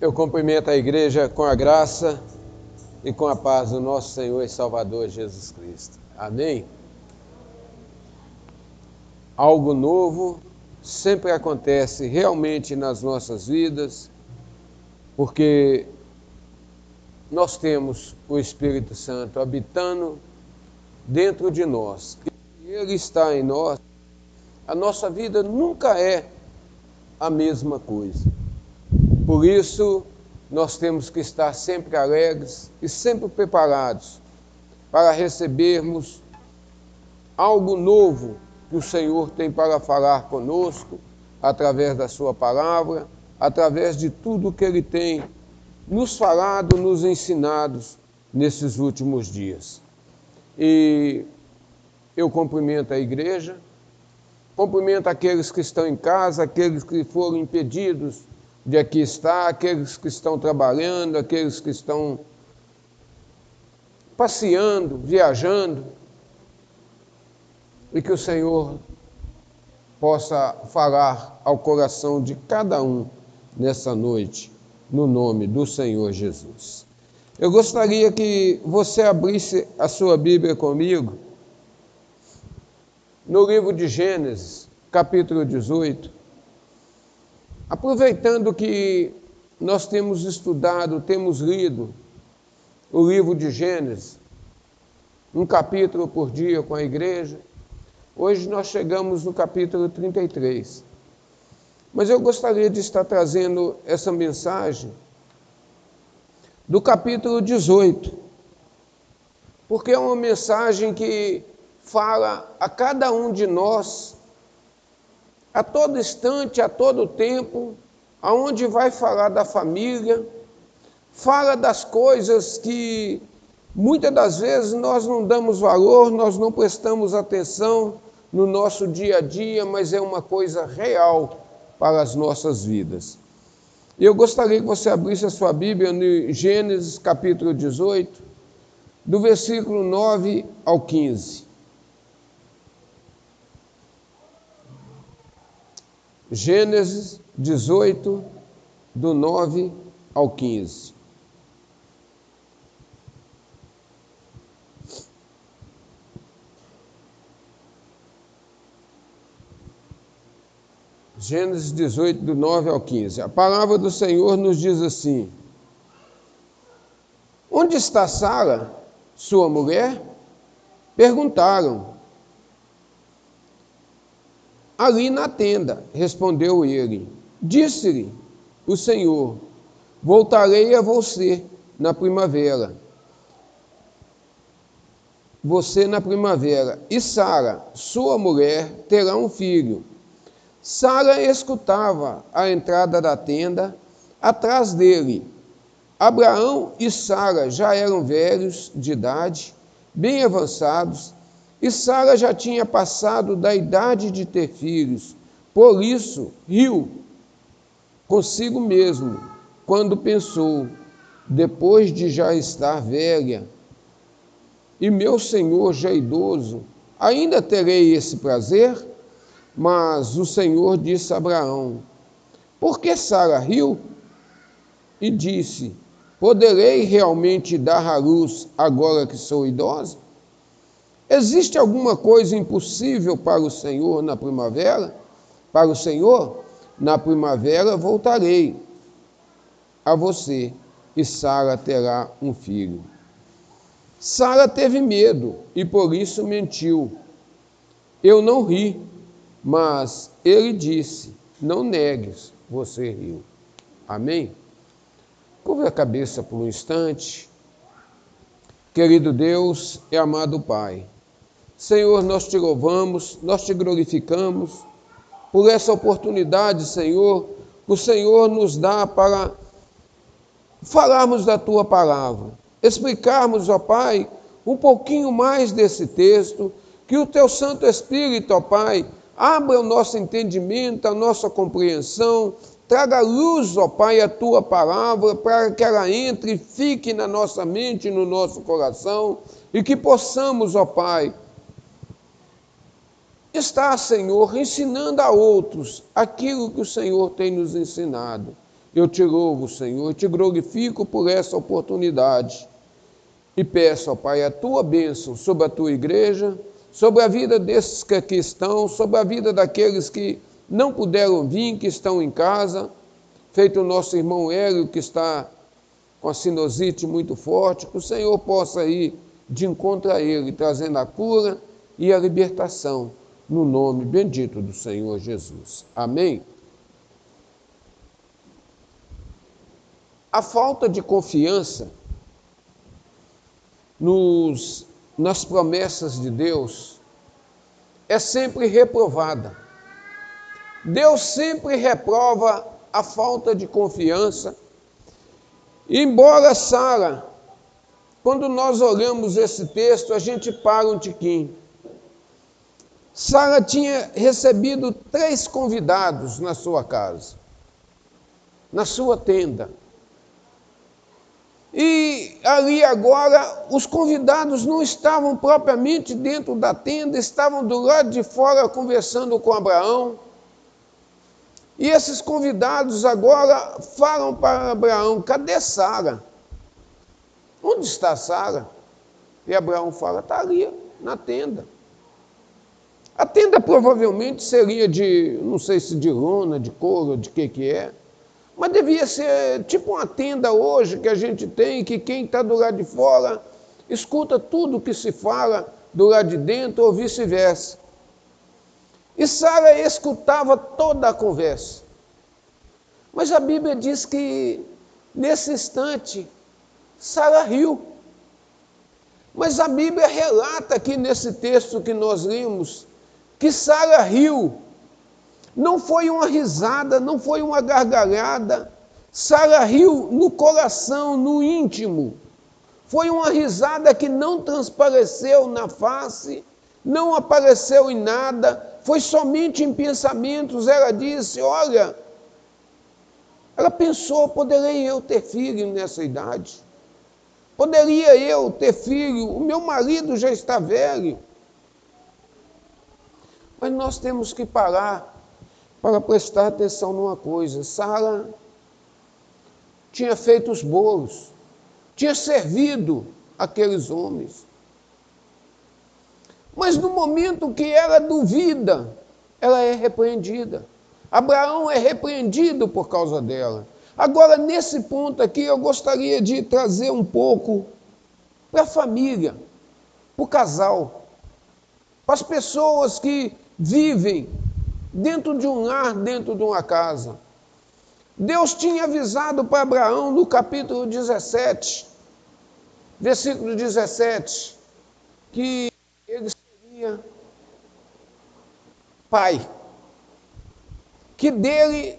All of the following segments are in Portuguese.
Eu cumprimento a igreja com a graça e com a paz do nosso Senhor e Salvador Jesus Cristo. Amém? Algo novo sempre acontece realmente nas nossas vidas, porque nós temos o Espírito Santo habitando dentro de nós. E Ele está em nós. A nossa vida nunca é a mesma coisa. Por isso, nós temos que estar sempre alegres e sempre preparados para recebermos algo novo que o Senhor tem para falar conosco, através da sua palavra, através de tudo que Ele tem nos falado, nos ensinado nesses últimos dias. E eu cumprimento a igreja, cumprimento aqueles que estão em casa, aqueles que foram impedidos de aqui estar, aqueles que estão trabalhando, aqueles que estão passeando, viajando, e que o Senhor possa falar ao coração de cada um nessa noite, no nome do Senhor Jesus. Eu gostaria que você abrisse a sua Bíblia comigo, no livro de Gênesis, capítulo 18, aproveitando que nós temos estudado, temos lido o livro de Gênesis, um capítulo por dia com a igreja. Hoje nós chegamos no capítulo 33. Mas eu gostaria de estar trazendo essa mensagem do capítulo 18, porque é uma mensagem que fala a cada um de nós, a todo instante, a todo tempo, aonde vai falar da família, fala das coisas que muitas das vezes nós não damos valor, nós não prestamos atenção no nosso dia a dia, mas é uma coisa real para as nossas vidas. Eu gostaria que você abrisse a sua Bíblia no Gênesis capítulo 18, do versículo 9 ao 15. Gênesis 18, do 9 ao 15. Gênesis 18, do 9 ao 15. A palavra do Senhor nos diz assim: Onde está Sara, sua mulher? Perguntaram. Ali na tenda, respondeu ele. Disse-lhe o Senhor: Voltarei a você na primavera. Você na primavera, e Sara, sua mulher, terá um filho. Sara escutava a entrada da tenda, atrás dele. Abraão e Sara já eram velhos de idade, bem avançados, e Sara já tinha passado da idade de ter filhos. Por isso, riu consigo mesmo, quando pensou, depois de já estar velha, e meu senhor já idoso, ainda terei esse prazer? Mas o Senhor disse a Abraão: Por que Sara riu? E disse: Poderei realmente dar à luz agora que sou idosa? Existe alguma coisa impossível para o Senhor na primavera? Para o Senhor, na primavera voltarei a você, e Sara terá um filho. Sara teve medo e por isso mentiu. Eu não ri, mas ele disse: Não negues, você riu. Amém? Curva a cabeça por um instante. Querido Deus e amado Pai, Senhor, nós te louvamos, nós te glorificamos por essa oportunidade, Senhor, que o Senhor nos dá para falarmos da tua palavra, explicarmos, ó Pai, um pouquinho mais desse texto, que o teu Santo Espírito, ó Pai, abra o nosso entendimento, a nossa compreensão, traga luz, ó Pai, a tua palavra, para que ela entre e fique na nossa mente, no nosso coração, e que possamos, ó Pai, estar, Senhor, ensinando a outros aquilo que o Senhor tem nos ensinado. Eu te louvo, Senhor, e te glorifico por essa oportunidade. E peço, ó Pai, a tua bênção sobre a tua igreja, sobre a vida desses que aqui estão, sobre a vida daqueles que não puderam vir, que estão em casa, feito o nosso irmão Hélio, que está com a sinusite muito forte, que o Senhor possa ir de encontro a ele, trazendo a cura e a libertação, no nome bendito do Senhor Jesus. Amém? A falta de confiança nas promessas de Deus é sempre reprovada. Deus sempre reprova a falta de confiança. Embora Sara, quando nós olhamos esse texto, a gente para um tiquinho. Sara tinha recebido 3 convidados na sua casa, na sua tenda. E ali agora, os convidados não estavam propriamente dentro da tenda, estavam do lado de fora conversando com Abraão. E esses convidados agora falam para Abraão: cadê Sara? Onde está Sara? E Abraão fala: está ali, na tenda. A tenda provavelmente seria de, não sei se de lona, de couro, de que é, mas devia ser tipo uma tenda hoje que a gente tem, que quem está do lado de fora escuta tudo que se fala do lado de dentro ou vice-versa. E Sara escutava toda a conversa. Mas a Bíblia diz que, nesse instante, Sara riu. Mas a Bíblia relata aqui nesse texto que nós lemos, que Sara riu. Não foi uma risada, não foi uma gargalhada. Sara riu no coração, no íntimo. Foi uma risada que não transpareceu na face, não apareceu em nada, foi somente em pensamentos. Ela disse: olha, ela pensou: poderei eu ter filho nessa idade? Poderia eu ter filho? O meu marido já está velho. Mas nós temos que parar para prestar atenção numa coisa. Sara tinha feito os bolos, tinha servido aqueles homens. Mas no momento que ela duvida, ela é repreendida. Abraão é repreendido por causa dela. Agora, nesse ponto aqui, eu gostaria de trazer um pouco para a família, para o casal, para as pessoas que vivem dentro de um lar, dentro de uma casa. Deus tinha avisado para Abraão no capítulo 17, versículo 17, que ele seria pai, que dele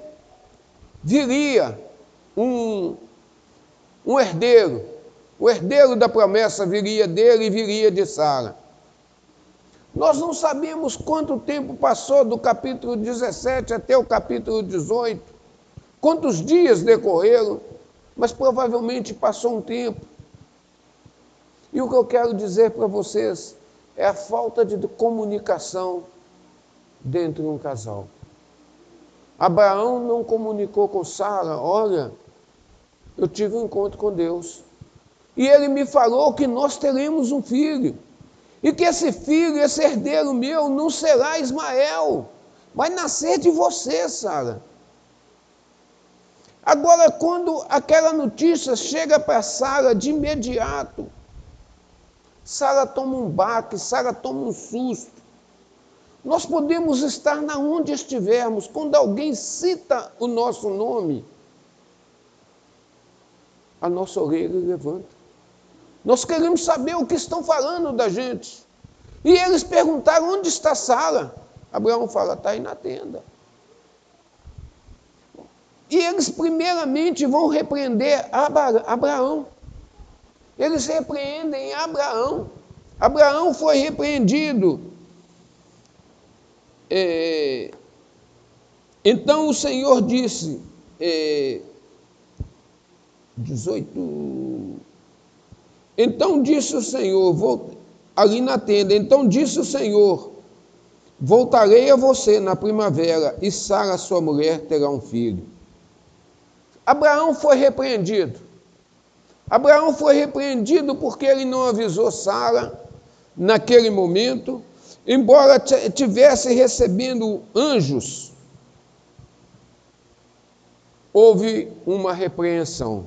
viria um herdeiro, o herdeiro da promessa viria dele e viria de Sara. Nós não sabemos quanto tempo passou do capítulo 17 até o capítulo 18, quantos dias decorreram, mas provavelmente passou um tempo. E o que eu quero dizer para vocês é a falta de comunicação dentro de um casal. Abraão não comunicou com Sara: olha, eu tive um encontro com Deus, e ele me falou que nós teremos um filho, e que esse filho, esse herdeiro meu, não será Ismael, vai nascer de você, Sara. Agora, quando aquela notícia chega para Sara de imediato, Sara toma um baque, Sara toma um susto. Nós podemos estar na onde estivermos, quando alguém cita o nosso nome, a nossa orelha levanta. Nós queremos saber o que estão falando da gente. E eles perguntaram: onde está Sara? Abraão fala: está aí na tenda. E eles primeiramente vão repreender Abraão. Eles repreendem Abraão. Abraão foi repreendido. Então o Senhor disse, 18... Então disse o Senhor, ali na tenda, então disse o Senhor: voltarei a você na primavera, e Sara, sua mulher, terá um filho. Abraão foi repreendido. Abraão foi repreendido porque ele não avisou Sara naquele momento, embora tivesse recebendo anjos, houve uma repreensão.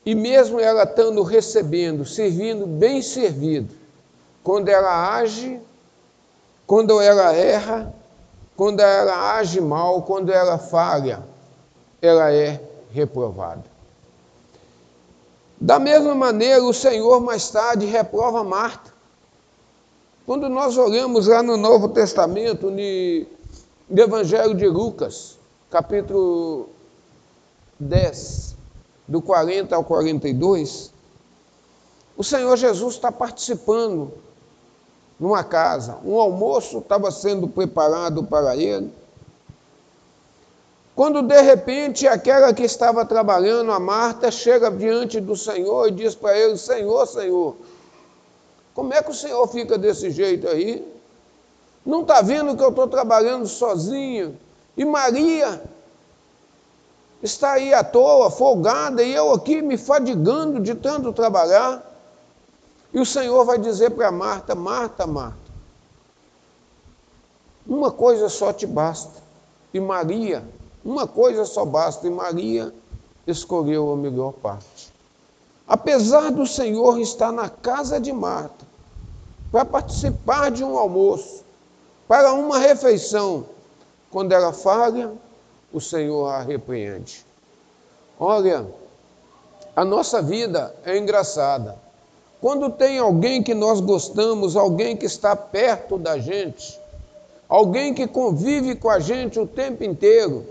E mesmo ela estando recebendo, servindo, bem servido, quando ela age, quando ela erra, quando ela age mal, quando ela falha, ela é reprovada. Da mesma maneira, o Senhor mais tarde reprova Marta. Quando nós olhamos lá no Novo Testamento, no Evangelho de Lucas, capítulo 10, do 40 ao 42, o Senhor Jesus está participando numa casa. Um almoço estava sendo preparado para ele. Quando de repente aquela que estava trabalhando, a Marta, chega diante do Senhor e diz para ele: Senhor, Senhor, como é que o Senhor fica desse jeito aí? Não está vendo que eu estou trabalhando sozinha? E Maria está aí à toa, folgada, e eu aqui me fadigando de tanto trabalhar. E o Senhor vai dizer para Marta: Marta, Marta, uma coisa só te basta. E Maria, uma coisa só basta, e Maria escolheu a melhor parte. Apesar do Senhor estar na casa de Marta, para participar de um almoço, para uma refeição, quando ela falha, o Senhor a repreende. Olha, a nossa vida é engraçada. Quando tem alguém que nós gostamos, alguém que está perto da gente, alguém que convive com a gente o tempo inteiro,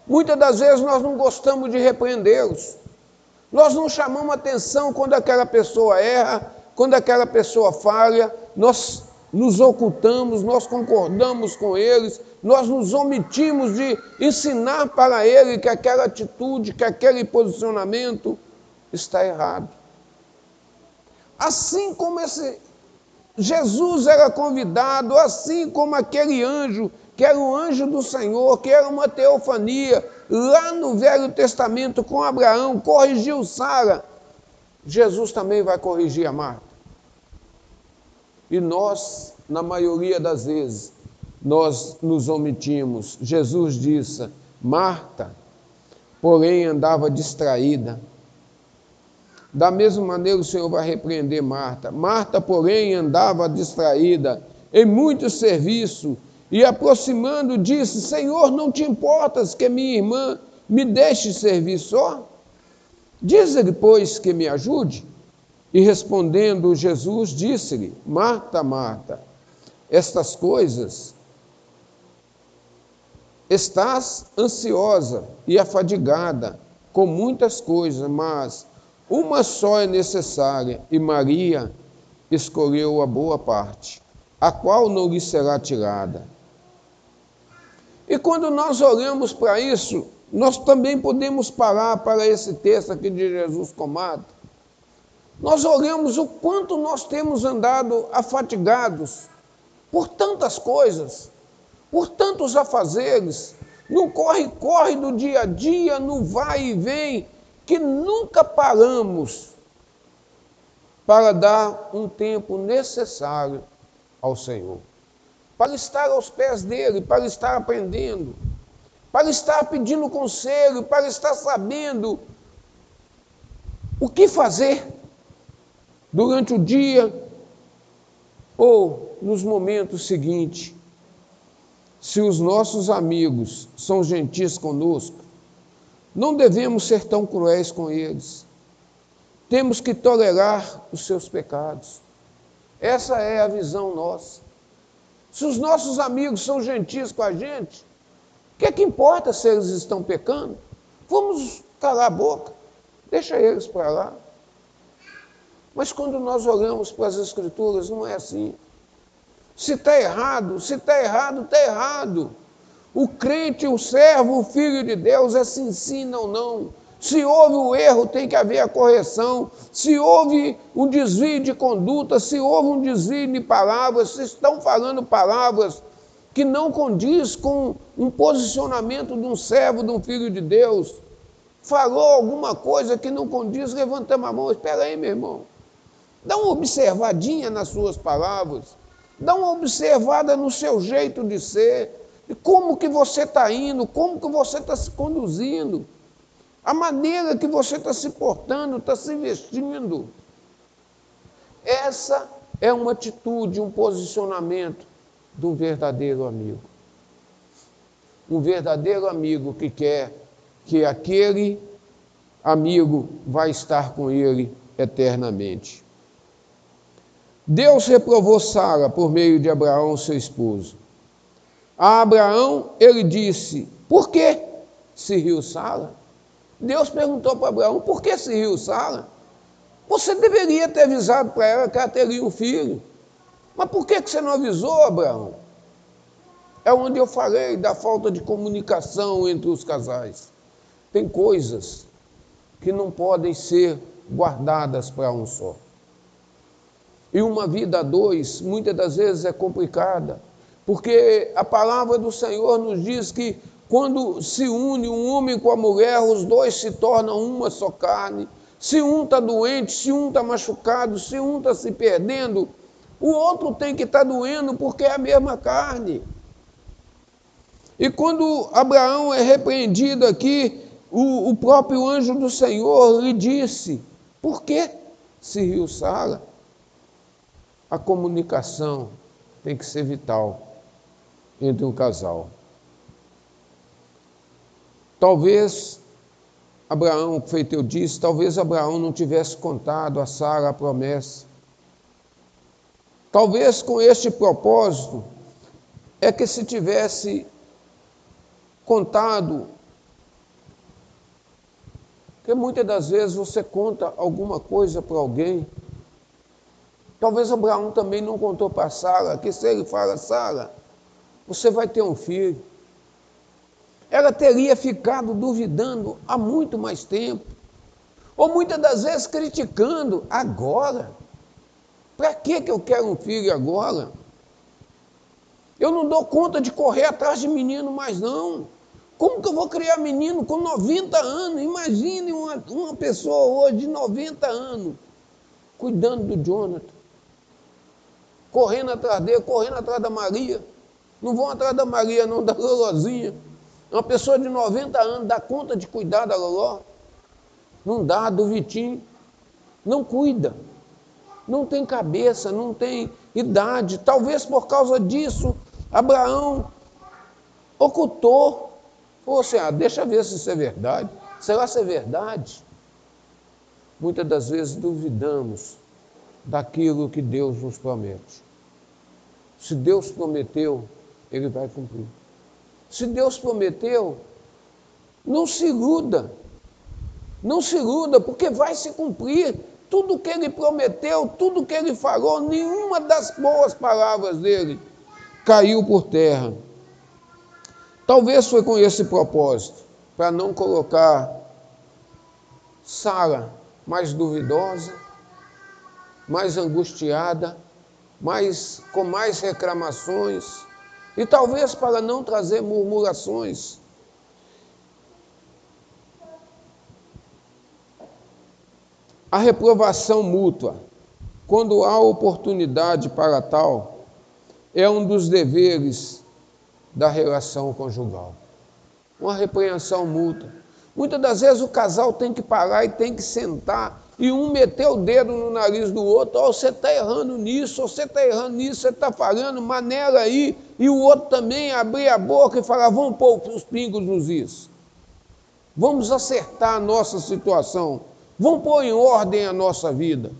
muitas das vezes nós não gostamos de repreendê-los. Nós não chamamos atenção quando aquela pessoa erra, quando aquela pessoa falha, nós nos ocultamos, nós concordamos com eles, nós nos omitimos de ensinar para ele que aquela atitude, que aquele posicionamento está errado. Assim como Jesus era convidado, assim como aquele anjo, que era o anjo do Senhor, que era uma teofania, lá no Velho Testamento com Abraão, corrigiu Sara, Jesus também vai corrigir a Marta. E nós, na maioria das vezes, nós nos omitimos. Jesus disse: Marta, porém, andava distraída. Da mesma maneira o Senhor vai repreender Marta. Marta, porém, andava distraída em muito serviço, e aproximando disse: Senhor, não te importas que minha irmã me deixe servir só? Diz-lhe, pois, que me ajude. E respondendo Jesus, disse-lhe: Marta, Marta, estas coisas, estás ansiosa e afadigada com muitas coisas, mas uma só é necessária, e Maria escolheu a boa parte, a qual não lhe será tirada. E quando nós olhamos para isso, nós também podemos parar para esse texto aqui de Jesus com Marta. Nós olhamos o quanto nós temos andado afatigados por tantas coisas, por tantos afazeres, no corre-corre do dia a dia, no vai e vem, que nunca paramos para dar um tempo necessário ao Senhor, para estar aos pés dele, para estar aprendendo, para estar pedindo conselho, para estar sabendo o que fazer durante o dia ou nos momentos seguintes. Se os nossos amigos são gentis conosco, não devemos ser tão cruéis com eles. Temos que tolerar os seus pecados. Essa é a visão nossa. Se os nossos amigos são gentis com a gente, o que importa se eles estão pecando? Vamos calar a boca, deixa eles para lá. Mas quando nós olhamos para as Escrituras, não é assim. Se está errado, se está errado, está errado. O crente, o servo, o filho de Deus é se ensina ou não. Se houve um erro, tem que haver a correção. Se houve um desvio de conduta, se houve um desvio de palavras, se estão falando palavras que não condiz com um posicionamento de um servo, de um filho de Deus. Falou alguma coisa que não condiz, levantamos a mão. Espera aí, meu irmão. Dá uma observadinha nas suas palavras. Dá uma observada no seu jeito de ser. E como que você está indo, como que você está se conduzindo. A maneira que você está se portando, está se vestindo. Essa é uma atitude, um posicionamento de um verdadeiro amigo. Um verdadeiro amigo que quer que aquele amigo vai estar com ele eternamente. Deus reprovou Sara por meio de Abraão, seu esposo. A Abraão, ele disse, por que se riu Sara? Deus perguntou para Abraão, por que se riu Sara? Você deveria ter avisado para ela que ela teria um filho. Mas por que você não avisou, Abraão? É onde eu falei da falta de comunicação entre os casais. Tem coisas que não podem ser guardadas para um só. E uma vida a dois, muitas das vezes é complicada, porque a palavra do Senhor nos diz que quando se une um homem com a mulher, os dois se tornam uma só carne. Se um está doente, se um está machucado, se um está se perdendo, o outro tem que estar doendo porque é a mesma carne. E quando Abraão é repreendido aqui, o próprio anjo do Senhor lhe disse, por que se riu Sara? A comunicação tem que ser vital entre um casal. Talvez Abraão, feito eu disse, talvez Abraão não tivesse contado a Sara a promessa. Talvez com este propósito é que se tivesse contado, porque muitas das vezes você conta alguma coisa para alguém. Talvez Abraão também não contou para Sara, que se ele fala, Sara, você vai ter um filho. Ela teria ficado duvidando há muito mais tempo. Ou muitas das vezes criticando, agora? Para que eu quero um filho agora? Eu não dou conta de correr atrás de menino mais não. Como que eu vou criar menino com 90 anos? Imagine uma pessoa hoje de 90 anos, cuidando do Jonathan. Correndo atrás dele, correndo atrás da Maria. Não vão atrás da Maria não, da Lolozinha. Uma pessoa de 90 anos dá conta de cuidar da Loló? Não dá, do Vitinho. Não cuida. Não tem cabeça, não tem idade. Talvez por causa disso, Abraão ocultou. Falou assim, deixa ver se isso é verdade. Será se é verdade? Muitas das vezes duvidamos daquilo que Deus nos promete. Se Deus prometeu, Ele vai cumprir. Se Deus prometeu, não se iluda. Não se iluda, porque vai se cumprir. Tudo que Ele prometeu, tudo que Ele falou, nenhuma das boas palavras dEle caiu por terra. Talvez foi com esse propósito, para não colocar Sara mais duvidosa, mais angustiada, com mais reclamações, e talvez para não trazer murmurações. A reprovação mútua, quando há oportunidade para tal, é um dos deveres da relação conjugal. Uma repreensão mútua. Muitas das vezes o casal tem que parar e tem que sentar e um meter o dedo no nariz do outro, você está errando nisso, você está errando nisso, você está falando, maneira aí, e o outro também abrir a boca e falar, vamos pôr os pingos nos is. Vamos acertar a nossa situação, vamos pôr em ordem a nossa vida.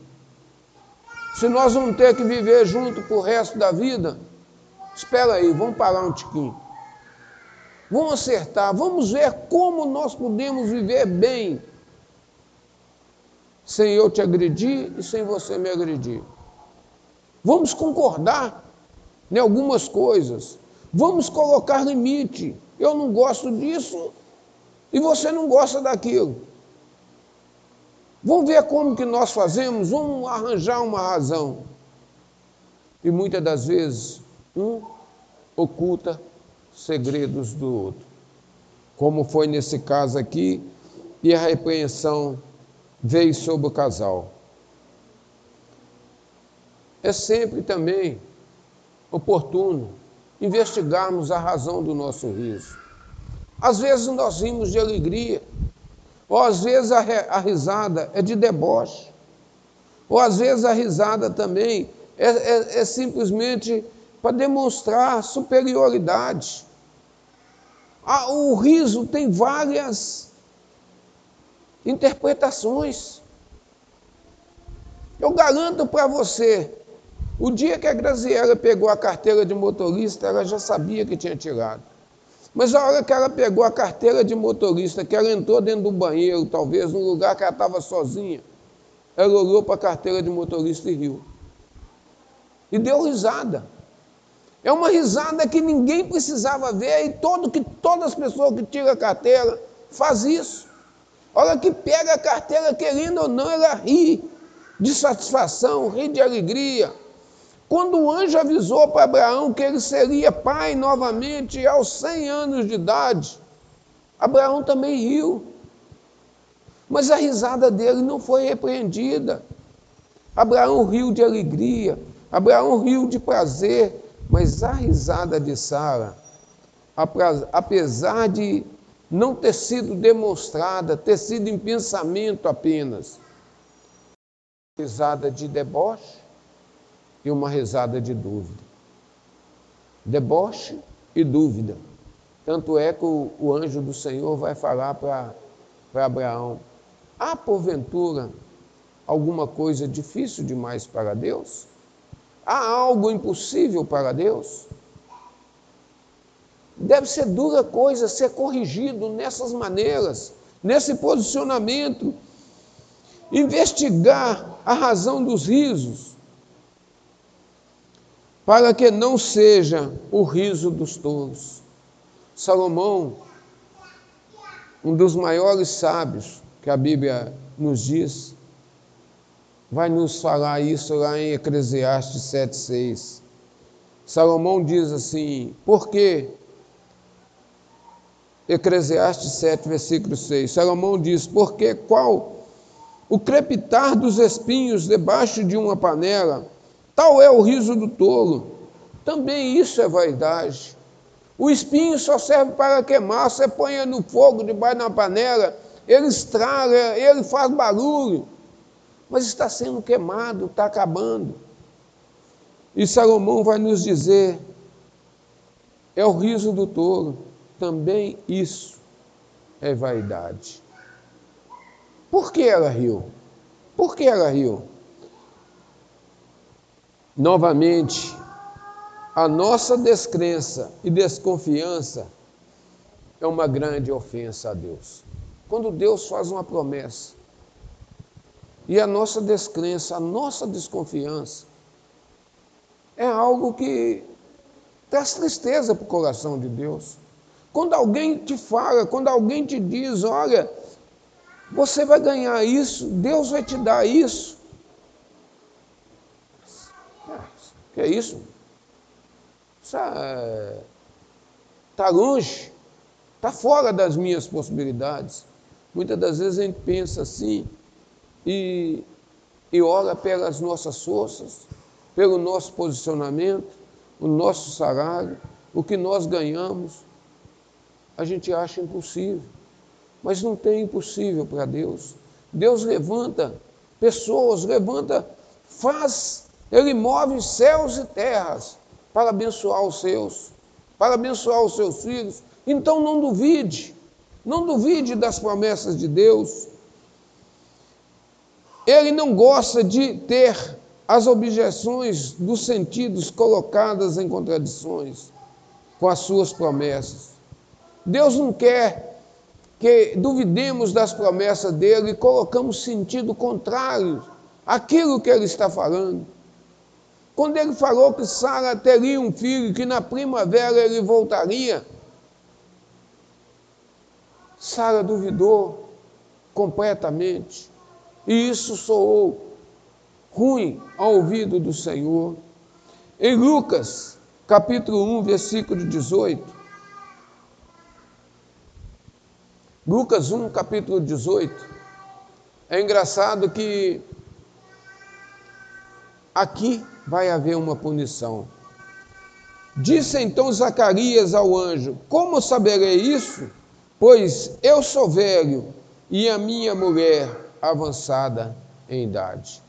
Se nós vamos ter que viver junto para o resto da vida, espera aí, vamos parar um tiquinho. Vamos acertar, vamos ver como nós podemos viver bem, sem eu te agredir e sem você me agredir. Vamos concordar em algumas coisas. Vamos colocar limite. Eu não gosto disso e você não gosta daquilo. Vamos ver como que nós fazemos, vamos arranjar uma razão. E muitas das vezes, um oculta segredos do outro, como foi nesse caso aqui, e a repreensão veio sobre o casal. É sempre também oportuno investigarmos a razão do nosso riso. Às vezes nós rimos de alegria, ou às vezes a risada é de deboche, ou às vezes a risada também é simplesmente para demonstrar superioridade. O riso tem várias interpretações. Eu garanto para você, o dia que a Graziela pegou a carteira de motorista, ela já sabia que tinha tirado. Mas a hora que ela pegou a carteira de motorista, que ela entrou dentro do banheiro, talvez, num lugar que ela estava sozinha, ela olhou para a carteira de motorista e riu. E deu risada. É uma risada que ninguém precisava ver, e todas as pessoas que tiram a carteira fazem isso. A hora que pega a carteira, querendo ou não, ela ri de satisfação, ri de alegria. Quando o anjo avisou para Abraão que ele seria pai novamente aos 100 anos de idade, Abraão também riu. Mas a risada dele não foi repreendida. Abraão riu de alegria, Abraão riu de prazer, mas a risada de Sara, apesar de não ter sido demonstrada, ter sido em pensamento apenas, risada de deboche e uma risada de dúvida. Deboche e dúvida. Tanto é que o anjo do Senhor vai falar para Abraão: há porventura alguma coisa difícil demais para Deus? Há algo impossível para Deus? Deve ser dura coisa ser corrigido nessas maneiras, nesse posicionamento. Investigar a razão dos risos, para que não seja o riso dos tolos. Salomão, um dos maiores sábios que a Bíblia nos diz, vai nos falar isso lá em Eclesiastes 7,6. Salomão diz assim, por quê? Eclesiastes 7, versículo 6. Salomão diz, porque qual o crepitar dos espinhos debaixo de uma panela, tal é o riso do tolo. Também isso é vaidade. O espinho só serve para queimar, você põe no fogo debaixo da panela, ele estraga, ele faz barulho, mas está sendo queimado, está acabando. E Salomão vai nos dizer, é o riso do tolo, também isso é vaidade. Por que ela riu? Por que ela riu? Novamente, a nossa descrença e desconfiança é uma grande ofensa a Deus. Quando Deus faz uma promessa, e a nossa descrença, a nossa desconfiança, é algo que traz tristeza para o coração de Deus. Quando alguém te fala, quando alguém te diz, olha, você vai ganhar isso, Deus vai te dar isso. Que é isso? Está longe, está fora das minhas possibilidades. Muitas das vezes a gente pensa assim e ora pelas nossas forças, pelo nosso posicionamento, o nosso salário, o que nós ganhamos, a gente acha impossível. Mas não tem impossível para Deus. Deus levanta pessoas, Ele move céus e terras para abençoar os seus, para abençoar os seus filhos. Então não duvide das promessas de Deus. Ele não gosta de ter as objeções dos sentidos colocadas em contradições com as suas promessas. Deus não quer que duvidemos das promessas dele e colocamos sentido contrário àquilo que ele está falando. Quando ele falou que Sara teria um filho, que na primavera ele voltaria, Sara duvidou completamente. E isso soou ruim ao ouvido do Senhor. Em Lucas, capítulo 1, versículo 18. Lucas 1, capítulo 18. É engraçado que aqui vai haver uma punição. Disse então Zacarias ao anjo: como saberei isso? Pois eu sou velho e a minha mulher avançada em idade.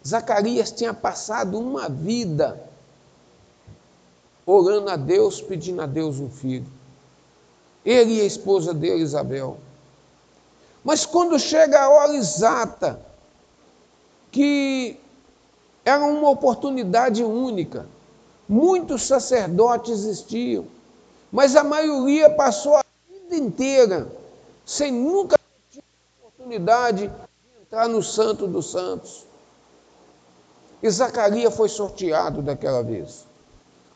Zacarias tinha passado uma vida orando a Deus, pedindo a Deus um filho. Ele e a esposa dele, Isabel. Mas quando chega a hora exata, que era uma oportunidade única, muitos sacerdotes existiam, mas a maioria passou a vida inteira sem nunca ter a oportunidade de entrar no Santo dos Santos. E Zacarias foi sorteado daquela vez.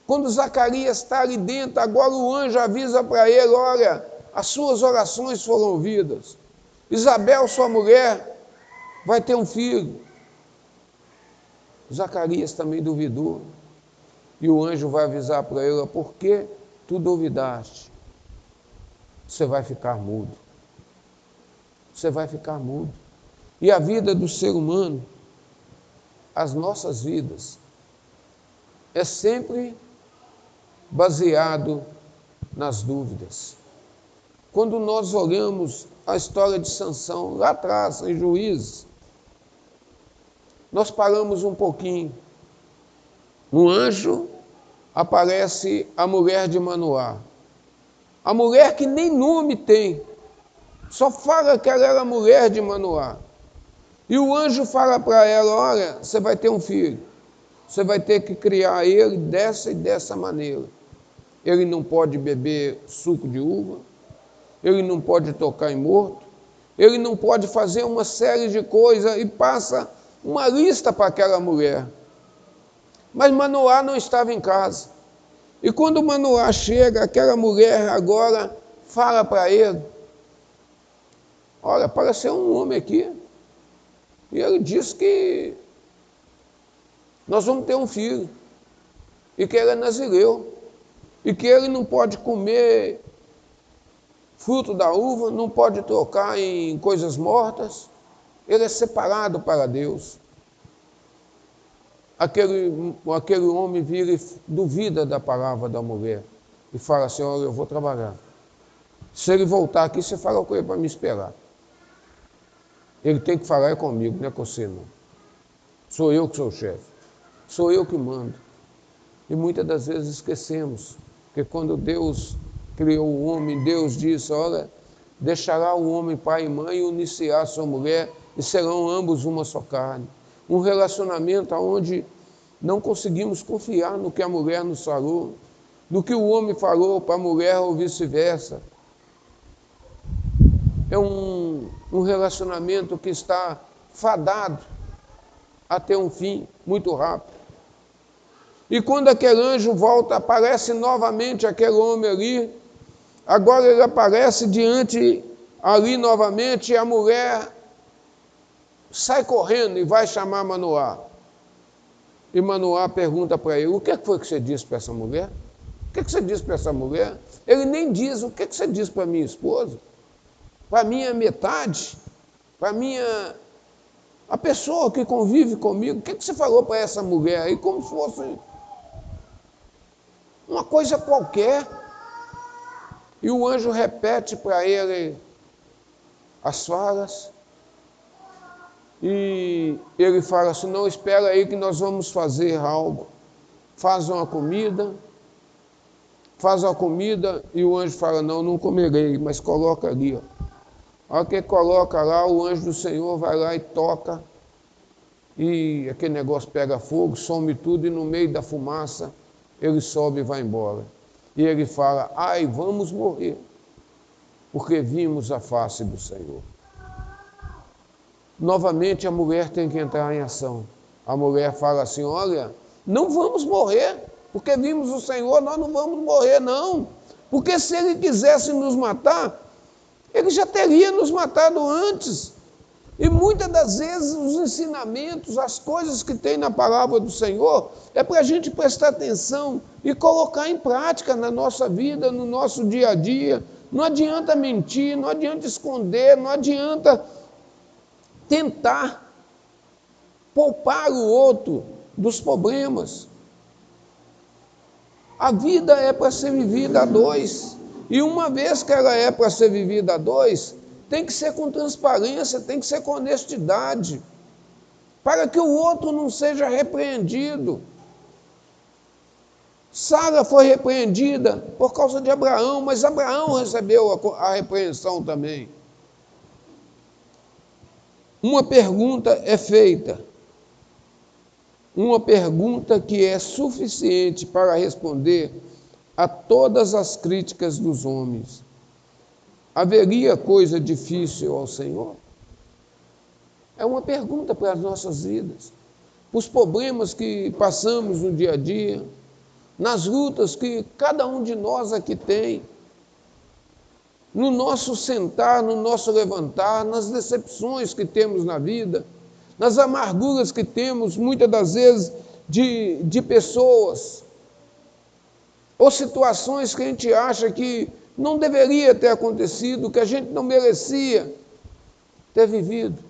Quando Zacarias está ali dentro, agora o anjo avisa para ele: olha, as suas orações foram ouvidas. Isabel, sua mulher, vai ter um filho. Zacarias também duvidou. E o anjo vai avisar para ele: por que tu duvidaste? Você vai ficar mudo. Você vai ficar mudo. E a vida do ser humano, as nossas vidas, é sempre baseado nas dúvidas. Quando nós olhamos a história de Sansão, lá atrás, em Juízes, nós paramos um pouquinho. No anjo aparece a mulher de Manoá. A mulher que nem nome tem, só fala que ela era mulher de Manoá. E o anjo fala para ela: olha, você vai ter um filho, você vai ter que criar ele dessa e dessa maneira. Ele não pode beber suco de uva, ele não pode tocar em morto, ele não pode fazer uma série de coisas, e passa uma lista para aquela mulher. Mas Manoá não estava em casa. E quando Manoá chega, aquela mulher agora fala para ele: olha, apareceu um homem aqui, e ele diz que nós vamos ter um filho, e que ele é nazireu, e que ele não pode comer fruto da uva, não pode tocar em coisas mortas, ele é separado para Deus. Aquele homem vira e duvida da palavra da mulher, e fala assim: olha, eu vou trabalhar. Se ele voltar aqui, você fala com ele para me esperar. Ele tem que falar comigo, não é com você não. Sou eu que sou o chefe, sou eu que mando. E muitas das vezes esquecemos que quando Deus criou o homem, Deus disse: olha, deixará o homem pai e mãe e unir-se-á a sua mulher, e serão ambos uma só carne. Um relacionamento onde não conseguimos confiar no que a mulher nos falou, no que o homem falou para a mulher ou vice-versa. É um relacionamento que está fadado a ter um fim muito rápido. E quando aquele anjo volta, aparece novamente aquele homem ali. Agora ele aparece diante ali novamente, e a mulher sai correndo e vai chamar Manoá. E Manoá pergunta para ele: o que foi que você disse para essa mulher? O que você disse para essa mulher? Ele nem diz: o que você disse para minha esposa? Para minha metade? Para a pessoa que convive comigo? O que você falou para essa mulher aí? Como se fosse uma coisa qualquer. E o anjo repete para ele as falas. E ele fala assim: não, espera aí que nós vamos fazer algo. Faz uma comida. E o anjo fala: não comerei, mas coloca ali. Ó. A hora que ele coloca lá, o anjo do Senhor vai lá e toca. E aquele negócio pega fogo, some tudo, e no meio da fumaça ele sobe e vai embora. E ele fala: ai, vamos morrer, porque vimos a face do Senhor. Novamente a mulher tem que entrar em ação. A mulher fala assim: olha, não vamos morrer, porque vimos o Senhor, nós não vamos morrer não. Porque se ele quisesse nos matar, ele já teria nos matado antes. E muitas das vezes os ensinamentos, as coisas que tem na palavra do Senhor, é para a gente prestar atenção e colocar em prática na nossa vida, no nosso dia a dia. Não adianta mentir, não adianta esconder, não adianta tentar poupar o outro dos problemas. A vida é para ser vivida a dois. E uma vez que ela é para ser vivida a dois, tem que ser com transparência, tem que ser com honestidade, para que o outro não seja repreendido. Sara foi repreendida por causa de Abraão, mas Abraão recebeu a repreensão também. Uma pergunta é feita, uma pergunta que é suficiente para responder a todas as críticas dos homens. Haveria coisa difícil ao Senhor? É uma pergunta para as nossas vidas, para os problemas que passamos no dia a dia, nas lutas que cada um de nós aqui tem, no nosso sentar, no nosso levantar, nas decepções que temos na vida, nas amarguras que temos, muitas das vezes, de pessoas, ou situações que a gente acha que não deveria ter acontecido, que a gente não merecia ter vivido.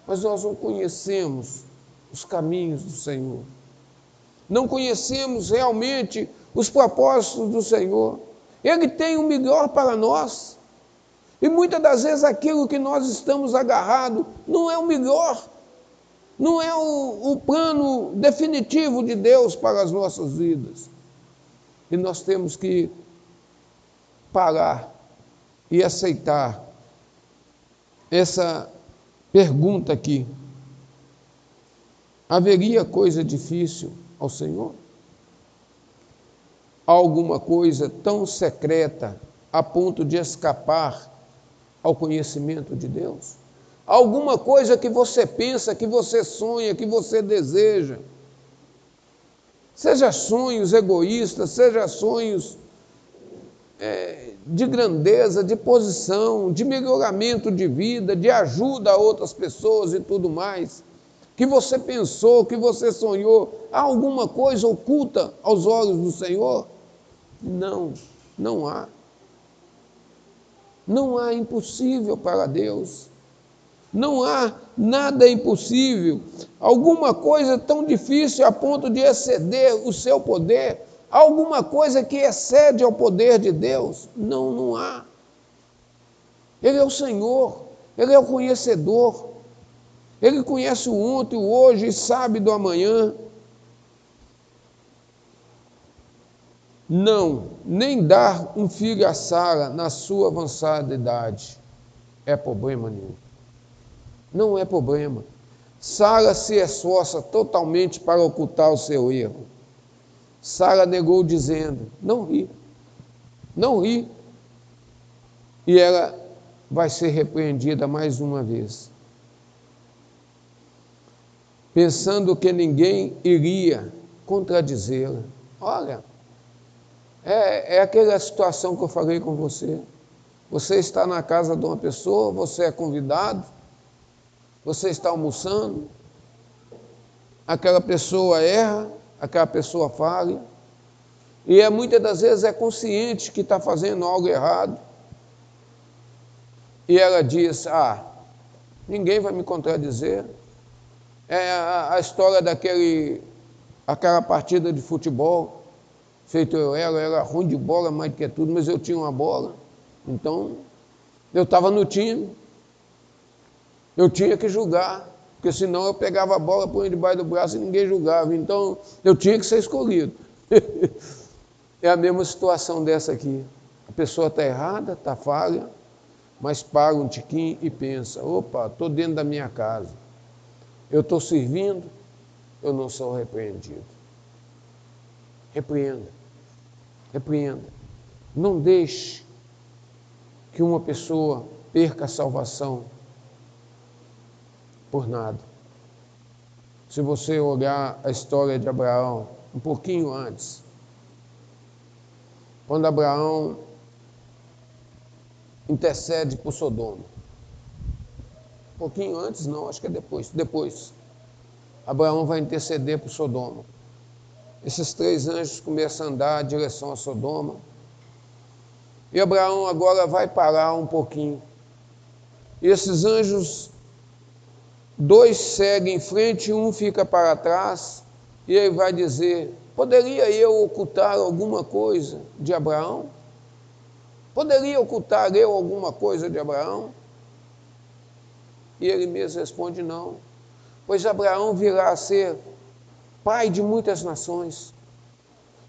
Mas nós não conhecemos os caminhos do Senhor. Não conhecemos realmente os propósitos do Senhor. Ele tem o melhor para nós. E muitas das vezes aquilo que nós estamos agarrados não é o melhor. Não é o plano definitivo de Deus para as nossas vidas. E nós temos que parar e aceitar essa pergunta aqui. Haveria coisa difícil ao Senhor? Alguma coisa tão secreta a ponto de escapar ao conhecimento de Deus? Alguma coisa que você pensa, que você sonha, que você deseja? Seja sonhos egoístas, seja sonhos de grandeza, de posição, de melhoramento de vida, de ajuda a outras pessoas e tudo mais, que você pensou, que você sonhou, há alguma coisa oculta aos olhos do Senhor? Não, não há. Não há impossível para Deus. Não há nada impossível. Alguma coisa tão difícil a ponto de exceder o seu poder? Alguma coisa que excede ao poder de Deus? Não, não há. Ele é o Senhor, Ele é o conhecedor. Ele conhece o ontem, o hoje e sabe do amanhã. Não, nem dar um filho a Sara na sua avançada idade é problema nenhum. Não é problema. Sara se esforça totalmente para ocultar o seu erro. Sara negou dizendo, não ri, não ri. E ela vai ser repreendida mais uma vez, pensando que ninguém iria contradizê-la. Olha, é aquela situação que eu falei com você. Você está na casa de uma pessoa, você é convidado, você está almoçando, aquela pessoa erra, aquela pessoa falha, e muitas das vezes é consciente que está fazendo algo errado, e ela diz, ninguém vai me contradizer. É a história aquela partida de futebol, feito eu era ruim de bola mais do que tudo, mas eu tinha uma bola, então eu estava no time, eu tinha que julgar, porque senão eu pegava a bola, punha debaixo do braço e ninguém julgava, então eu tinha que ser escolhido. É a mesma situação dessa aqui. A pessoa está errada, está falha, mas para um tiquinho e pensa, opa, estou dentro da minha casa, eu estou servindo, eu não sou repreendido. Repreenda, repreenda. Não deixe que uma pessoa perca a salvação por nada. Se você olhar a história de Abraão, um pouquinho antes, quando Abraão intercede por Sodoma, pouquinho antes, não, acho que é depois. Depois, Abraão vai interceder por Sodoma. Esses 3 anjos começam a andar em direção a Sodoma. E Abraão agora vai parar um pouquinho. E esses anjos, 2 seguem em frente e um fica para trás. E ele vai dizer: poderia eu ocultar alguma coisa de Abraão? Poderia ocultar eu alguma coisa de Abraão? E ele mesmo responde: não. Pois Abraão virá a ser pai de muitas nações.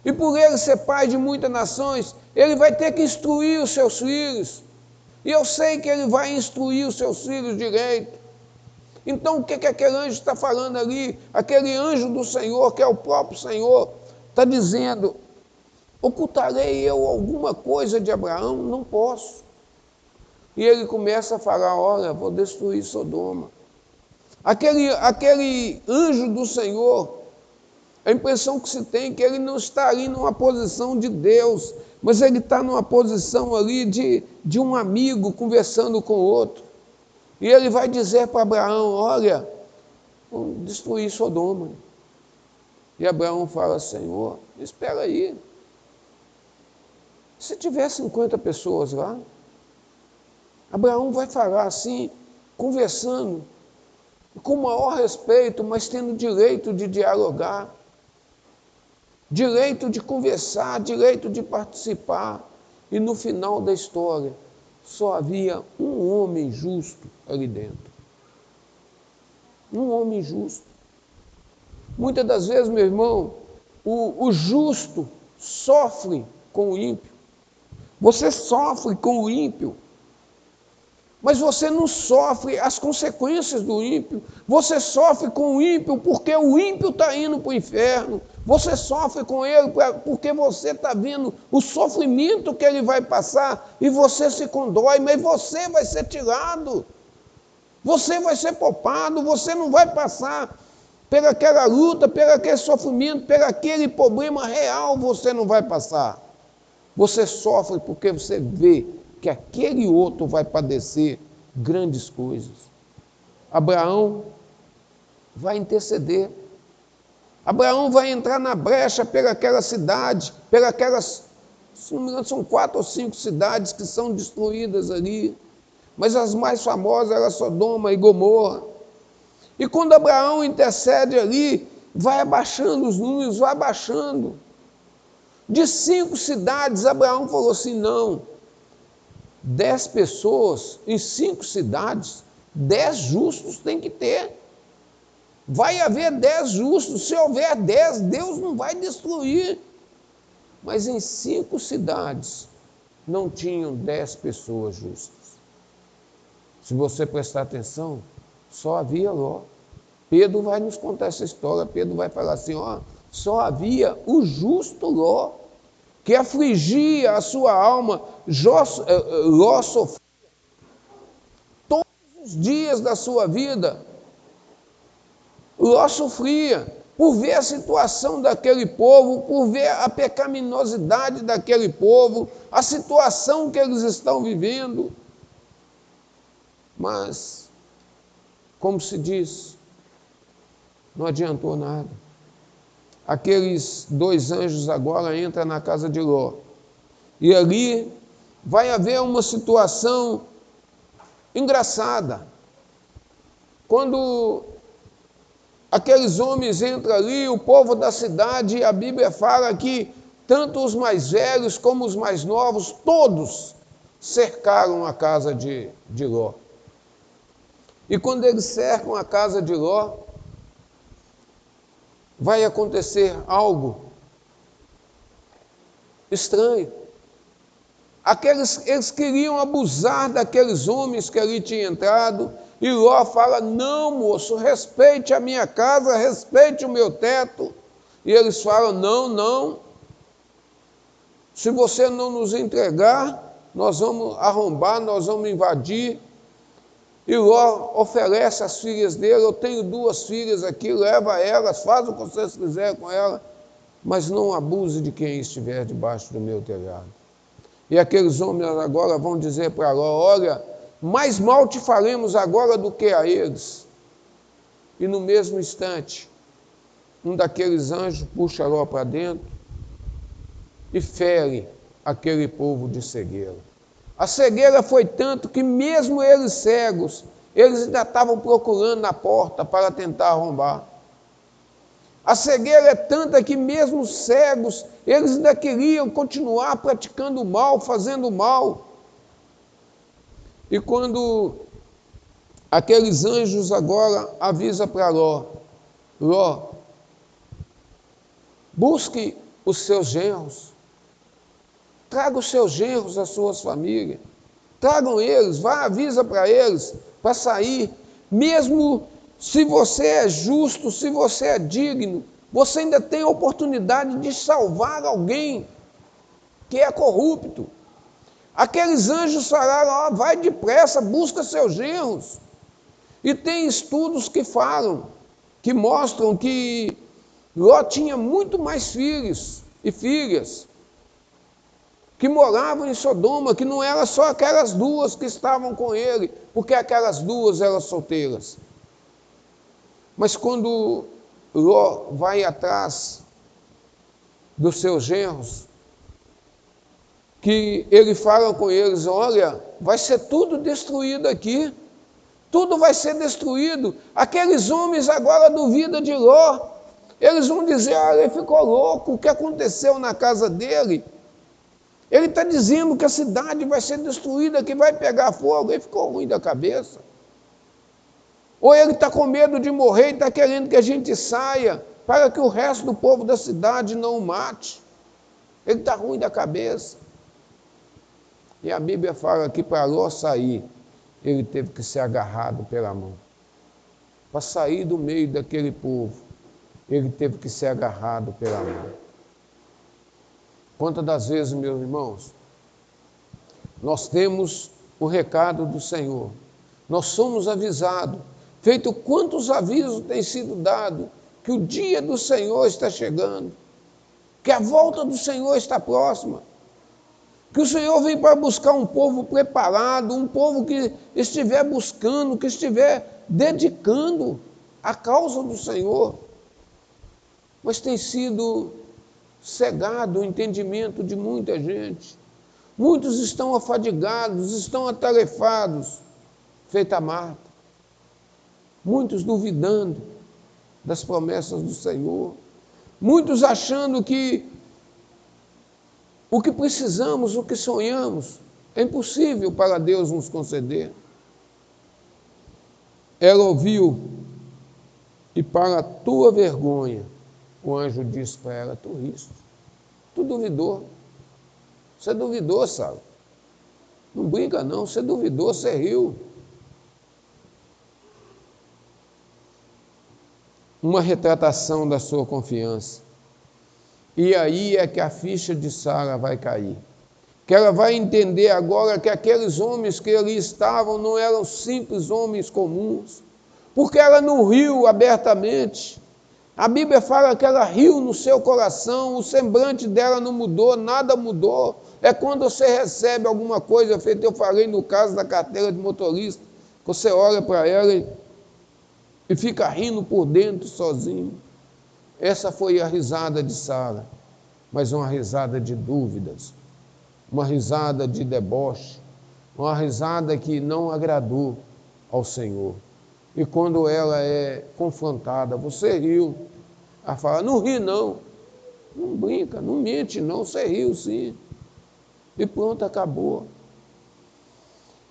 E por ele ser pai de muitas nações, ele vai ter que instruir os seus filhos. E eu sei que ele vai instruir os seus filhos direito. Então o que aquele anjo está falando ali? Aquele anjo do Senhor, que é o próprio Senhor, está dizendo: ocultarei eu alguma coisa de Abraão? Não posso. E ele começa a falar: olha, vou destruir Sodoma. Aquele anjo do Senhor, a impressão que se tem é que ele não está ali numa posição de Deus, mas ele está numa posição ali de um amigo conversando com o outro. E ele vai dizer para Abraão: olha, vamos destruir Sodoma. E Abraão fala: Senhor, espera aí. Se tiver 50 pessoas lá, Abraão vai falar assim, conversando, com o maior respeito, mas tendo direito de dialogar, direito de conversar, direito de participar. E no final da história, só havia um homem justo ali dentro. Um homem justo. Muitas das vezes, meu irmão, o justo sofre com o ímpio. Você sofre com o ímpio. Mas você não sofre as consequências do ímpio. Você sofre com o ímpio porque o ímpio está indo para o inferno. Você sofre com ele porque você está vendo o sofrimento que ele vai passar e você se condói, mas você vai ser tirado. Você vai ser poupado, você não vai passar pelaquela luta, pelaquele sofrimento, pelaquele problema real, você não vai passar. Você sofre porque você vê que aquele outro vai padecer grandes coisas. Abraão vai interceder. Abraão vai entrar na brecha pelaquela cidade, pelaquelas, se não me engano, são 4 ou 5 cidades que são destruídas ali. Mas as mais famosas eram Sodoma e Gomorra. E quando Abraão intercede ali, vai abaixando os números, vai abaixando. De 5 cidades, Abraão falou assim: não, 10 pessoas em 5 cidades, 10 justos tem que ter. Vai haver 10 justos, se houver 10, Deus não vai destruir. Mas em 5 cidades não tinham 10 pessoas justas. Se você prestar atenção, só havia Ló. Pedro vai nos contar essa história, Pedro vai falar assim: ó, só havia o justo Ló, que afligia a sua alma. Ló sofria todos os dias da sua vida. Ló sofria por ver a situação daquele povo, por ver a pecaminosidade daquele povo, a situação que eles estão vivendo. Mas, como se diz, não adiantou nada. Aqueles 2 anjos agora entram na casa de Ló. E ali vai haver uma situação engraçada. Quando aqueles homens entram ali, o povo da cidade, a Bíblia fala que tanto os mais velhos como os mais novos, todos cercaram a casa de Ló. E quando eles cercam a casa de Ló, vai acontecer algo estranho. Eles queriam abusar daqueles homens que ali tinham entrado, e Ló fala: não, moço, respeite a minha casa, respeite o meu teto. E eles falam: não, não, se você não nos entregar, nós vamos arrombar, nós vamos invadir. E Ló oferece as filhas dele: eu tenho 2 filhas aqui, leva elas, faz o que vocês quiserem com elas, mas não abuse de quem estiver debaixo do meu telhado. E aqueles homens agora vão dizer para Ló: olha, mais mal te faremos agora do que a eles. E no mesmo instante, um daqueles anjos puxa Ló para dentro e fere aquele povo de cegueira. A cegueira foi tanto que mesmo eles cegos, eles ainda estavam procurando na porta para tentar arrombar. A cegueira é tanta que mesmo cegos, eles ainda queriam continuar praticando o mal, fazendo o mal. E quando aqueles anjos agora avisam para Ló, Ló, busque os seus genros, traga os seus genros, as suas famílias, tragam eles, vá, avisa para eles, para sair, mesmo se você é justo, se você é digno, você ainda tem a oportunidade de salvar alguém que é corrupto. Aqueles anjos falaram, vai depressa, busca seus genros. E tem estudos que falam, que mostram que Ló tinha muito mais filhos e filhas que moravam em Sodoma, que não eram só aquelas duas que estavam com ele, porque aquelas duas eram solteiras. Mas quando Ló vai atrás dos seus genros, que ele fala com eles, olha, vai ser tudo destruído aqui, tudo vai ser destruído. Aqueles homens agora duvidam de Ló, eles vão dizer, olha, ele ficou louco, o que aconteceu na casa dele? Ele está dizendo que a cidade vai ser destruída, que vai pegar fogo, ele ficou ruim da cabeça. Ou ele está com medo de morrer e está querendo que a gente saia, para que o resto do povo da cidade não o mate. Ele está ruim da cabeça. E a Bíblia fala que para Ló sair, ele teve que ser agarrado pela mão. Para sair do meio daquele povo, ele teve que ser agarrado pela mão. Quantas das vezes, meus irmãos, nós temos o recado do Senhor, nós somos avisados, feito quantos avisos têm sido dados, que o dia do Senhor está chegando, que a volta do Senhor está próxima, que o Senhor vem para buscar um povo preparado, um povo que estiver buscando, que estiver dedicando a causa do Senhor. Mas tem sido cegado o entendimento de muita gente. Muitos estão afadigados, estão atarefados, feita Marta. Muitos duvidando das promessas do Senhor. Muitos achando que o que precisamos, o que sonhamos, é impossível para Deus nos conceder. Ela ouviu, e para a tua vergonha, o anjo disse para ela, tu riste, tu duvidou. Você duvidou, sabe? Não brinca não, você duvidou, você riu. Uma retratação da sua confiança. E aí é que a ficha de Sara vai cair. Que ela vai entender agora que aqueles homens que ali estavam não eram simples homens comuns. Porque ela não riu abertamente. A Bíblia fala que ela riu no seu coração, o semblante dela não mudou, nada mudou. É quando você recebe alguma coisa, feito eu falei no caso da carteira de motorista, que você olha para ela e fica rindo por dentro sozinho. Essa foi a risada de Sara, mas uma risada de dúvidas, uma risada de deboche, uma risada que não agradou ao Senhor. E quando ela é confrontada, você riu. Ela fala, não ri não, não brinca, não mente não, você riu sim. E pronto, acabou.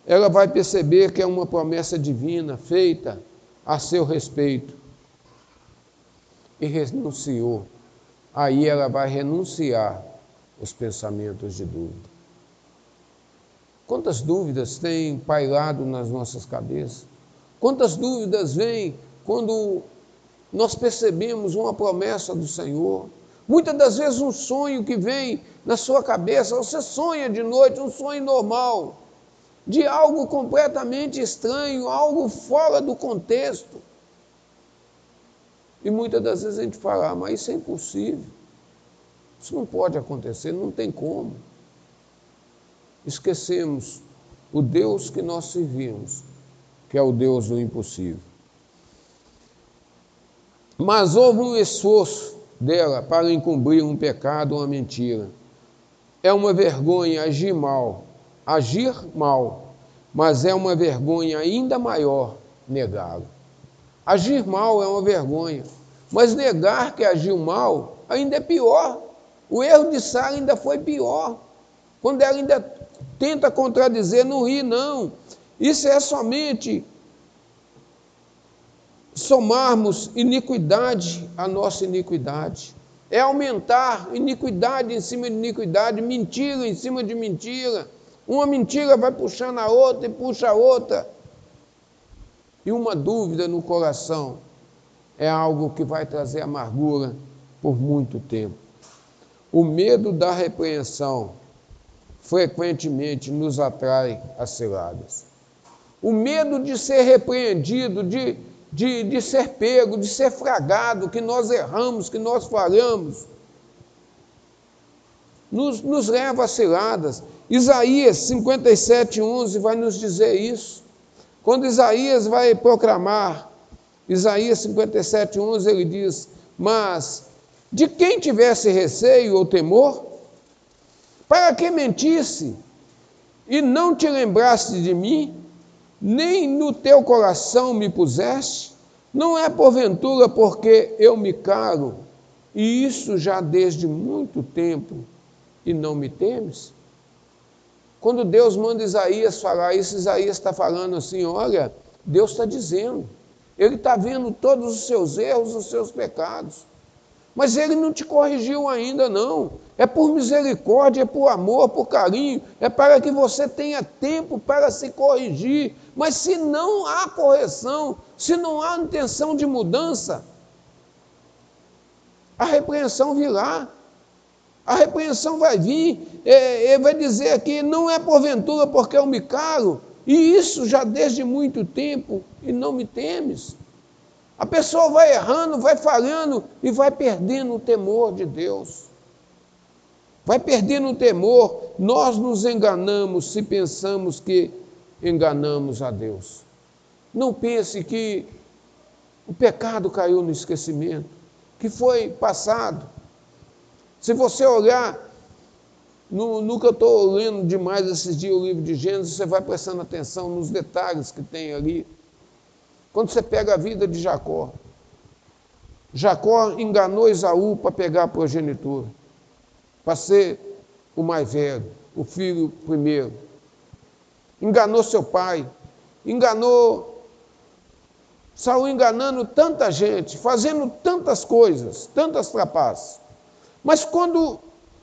Ela vai perceber que é uma promessa divina feita a seu respeito. E renunciou. Aí ela vai renunciar os pensamentos de dúvida. Quantas dúvidas têm pairado nas nossas cabeças? Quantas dúvidas vêm quando nós percebemos uma promessa do Senhor? Muitas das vezes um sonho que vem na sua cabeça, você sonha de noite, um sonho normal, de algo completamente estranho, algo fora do contexto. E muitas das vezes a gente fala, mas isso é impossível, isso não pode acontecer, não tem como. Esquecemos o Deus que nós servimos, que é o Deus do impossível. Mas houve um esforço dela para encobrir um pecado, uma mentira. É uma vergonha agir mal, mas é uma vergonha ainda maior negá-lo. Agir mal é uma vergonha, mas negar que agiu mal ainda é pior. O erro de Sara ainda foi pior. Quando ela ainda tenta contradizer, não ri, não. Isso é somente somarmos iniquidade à nossa iniquidade. É aumentar iniquidade em cima de iniquidade, mentira em cima de mentira. Uma mentira vai puxando a outra e puxa a outra. E uma dúvida no coração é algo que vai trazer amargura por muito tempo. O medo da repreensão frequentemente nos atrai a ciladas. O medo de ser repreendido, de ser pego, de ser fragado, que nós erramos, que nós falhamos, nos leva a ciladas. Isaías 57:11 vai nos dizer isso. Quando Isaías vai proclamar, Isaías 57:11, ele diz: mas de quem tivesse receio ou temor, para que mentisse e não te lembraste de mim, nem no teu coração me puseste? Não é porventura porque eu me calo, e isso já desde muito tempo, e não me temes? Quando Deus manda Isaías falar isso, Isaías está falando assim: olha, Deus está dizendo, Ele está vendo todos os seus erros, os seus pecados, mas Ele não te corrigiu ainda não. É por misericórdia, é por amor, por carinho, é para que você tenha tempo para se corrigir. Mas se não há correção, se não há intenção de mudança, a repreensão virá. A repreensão vai vir, ele vai dizer aqui: não é porventura porque eu me calo, e isso já desde muito tempo, e não me temes. A pessoa vai errando, vai falhando e vai perdendo o temor de Deus. Vai perdendo o temor. Nós nos enganamos se pensamos que enganamos a Deus. Não pense que o pecado caiu no esquecimento, que foi passado. Se você olhar, no que eu estou lendo demais esses dias, o livro de Gênesis, você vai prestando atenção nos detalhes que tem ali. Quando você pega a vida de Jacó, Jacó enganou Esaú para pegar a progenitura, para ser o mais velho, o filho primeiro. Enganou seu pai, enganou, saiu enganando tanta gente, fazendo tantas coisas, tantas trapaças. Mas quando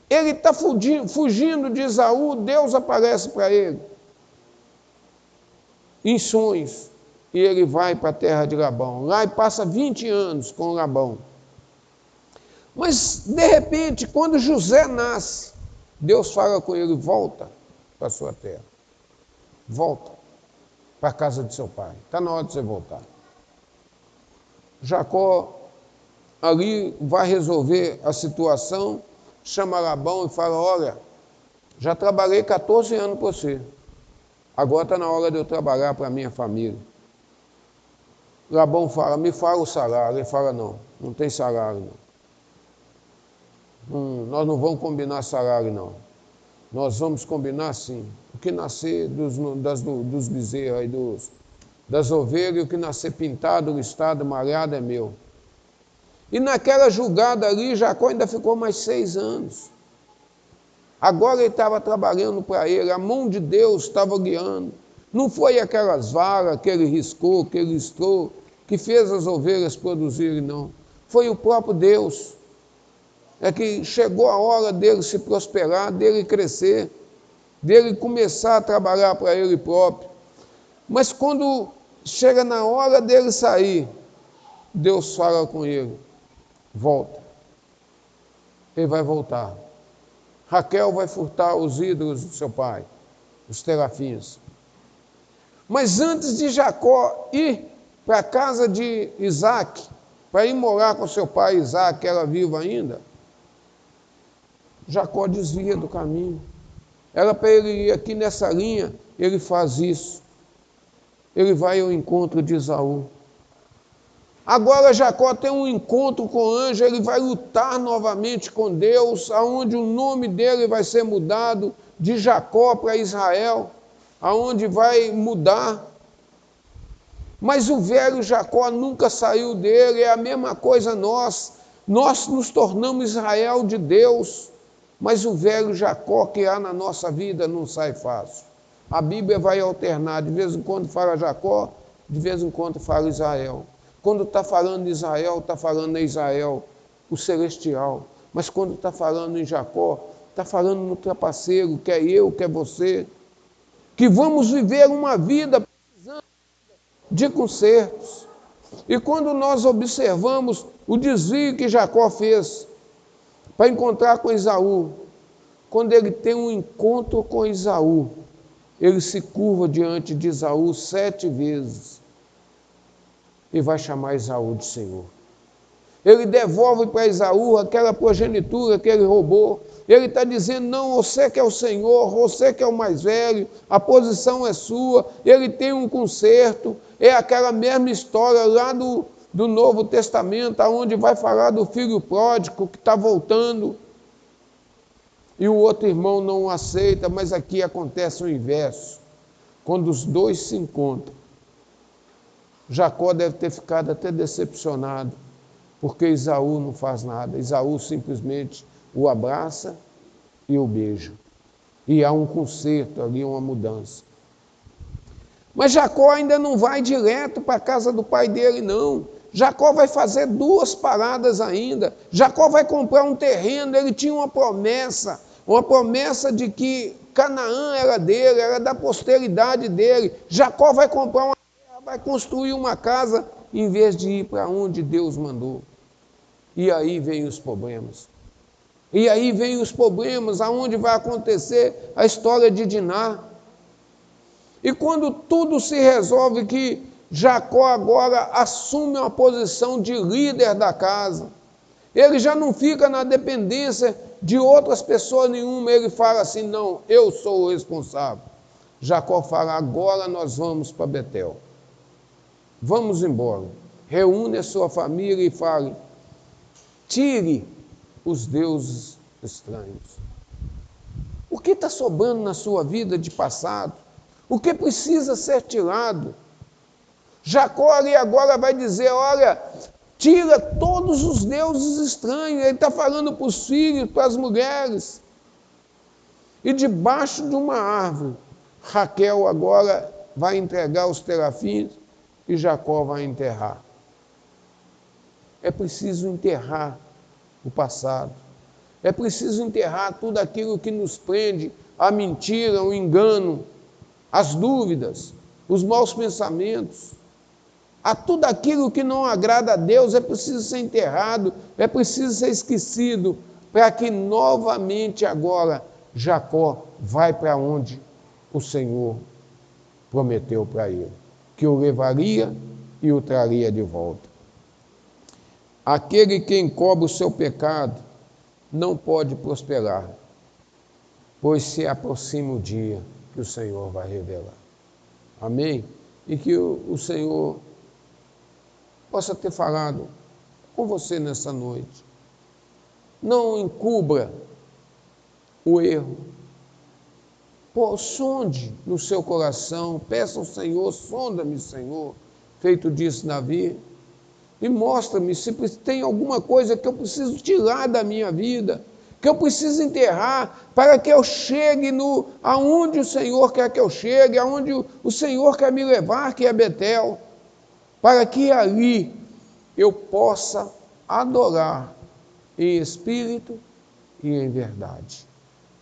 ele está fugindo de Esaú, Deus aparece para ele em sonhos. E ele vai para a terra de Labão, lá e passa 20 anos com Labão. Mas, de repente, quando José nasce, Deus fala com ele: volta para a sua terra, volta para a casa de seu pai, está na hora de você voltar. Jacó ali vai resolver a situação, chama Labão e fala: olha, já trabalhei 14 anos para você, agora está na hora de eu trabalhar para a minha família. Labão fala: me fala o salário. Ele fala: não tem salário não. Nós não vamos combinar salário não. Nós vamos combinar sim. O que nascer dos bezerros aí, das ovelhas, e o que nascer pintado, listado, malhado é meu. E naquela julgada ali, Jacó ainda ficou mais 6 anos. Agora ele estava trabalhando para ele, a mão de Deus estava guiando. Não foi aquelas varas que ele riscou, que ele listrou, que fez as ovelhas produzirem, não. Foi o próprio Deus. É que chegou a hora dele se prosperar, dele crescer, dele começar a trabalhar para ele próprio. Mas quando chega na hora dele sair, Deus fala com ele: volta. Ele vai voltar. Raquel vai furtar os ídolos do seu pai, os terafins. Mas antes de Jacó ir para a casa de Isaac, para ir morar com seu pai Isaac, que era vivo ainda, Jacó desvia do caminho. Era para ele ir aqui nessa linha, ele faz isso. Ele vai ao encontro de Esaú. Agora Jacó tem um encontro com o anjo, ele vai lutar novamente com Deus, aonde o nome dele vai ser mudado de Jacó para Israel, aonde vai mudar. Mas o velho Jacó nunca saiu dele, é a mesma coisa nós nos tornamos Israel de Deus, mas o velho Jacó que há na nossa vida não sai fácil. A Bíblia vai alternar, de vez em quando fala Jacó, de vez em quando fala Israel. Quando está falando de Israel, está falando em Israel, o celestial. Mas quando está falando em Jacó, está falando no trapaceiro, que é eu, que é você, que vamos viver uma vida precisando de consertos. E quando nós observamos o desvio que Jacó fez para encontrar com Esaú, quando ele tem um encontro com Esaú, ele se curva diante de Esaú 7 vezes e vai chamar Esaú de Senhor. Ele devolve para Esaú aquela progenitura que ele roubou. Ele está dizendo, não, você que é o Senhor, você que é o mais velho, a posição é sua, ele tem um conserto. É aquela mesma história lá do Novo Testamento, onde vai falar do filho pródigo que está voltando. E o outro irmão não o aceita, mas aqui acontece o inverso. Quando os dois se encontram, Jacó deve ter ficado até decepcionado, porque Esaú não faz nada. Esaú simplesmente o abraça e o beija. E há um conserto ali, uma mudança. Mas Jacó ainda não vai direto para a casa do pai dele, não. Jacó vai fazer 2 paradas ainda. Jacó vai comprar um terreno, ele tinha uma promessa de que Canaã era dele, era da posteridade dele. Jacó vai comprar uma terra, vai construir uma casa, em vez de ir para onde Deus mandou. E aí vem os problemas. E aí vem os problemas, aonde vai acontecer a história de Diná. E quando tudo se resolve, que Jacó agora assume uma posição de líder da casa, ele já não fica na dependência de outras pessoas nenhuma, ele fala assim, não, eu sou o responsável. Jacó fala, agora nós vamos para Betel. Vamos embora. Reúne a sua família e fale, tire os deuses estranhos. O que está sobrando na sua vida de passado? O que precisa ser tirado? Jacó ali agora vai dizer, olha, tira todos os deuses estranhos. Ele está falando para os filhos, para as mulheres. E debaixo de uma árvore, Raquel agora vai entregar os terafins e Jacó vai enterrar. É preciso enterrar o passado. É preciso enterrar tudo aquilo que nos prende, a mentira, o engano, as dúvidas, os maus pensamentos. A tudo aquilo que não agrada a Deus é preciso ser enterrado, é preciso ser esquecido, para que novamente agora Jacó vai para onde o Senhor prometeu para ele, que o levaria e o traria de volta. Aquele que encobre o seu pecado não pode prosperar, pois se aproxima o dia que o Senhor vai revelar. Amém? E que o Senhor possa ter falado com você nessa noite. Não encubra o erro. Sonde no seu coração, peça ao Senhor, sonda-me, Senhor, feito disse Davi, e mostra-me se tem alguma coisa que eu preciso tirar da minha vida, que eu preciso enterrar, para que eu chegue aonde o Senhor quer que eu chegue, aonde o Senhor quer me levar, que é Betel, para que ali eu possa adorar em espírito e em verdade.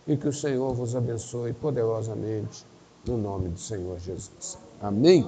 E que o Senhor vos abençoe poderosamente, no nome do Senhor Jesus. Amém?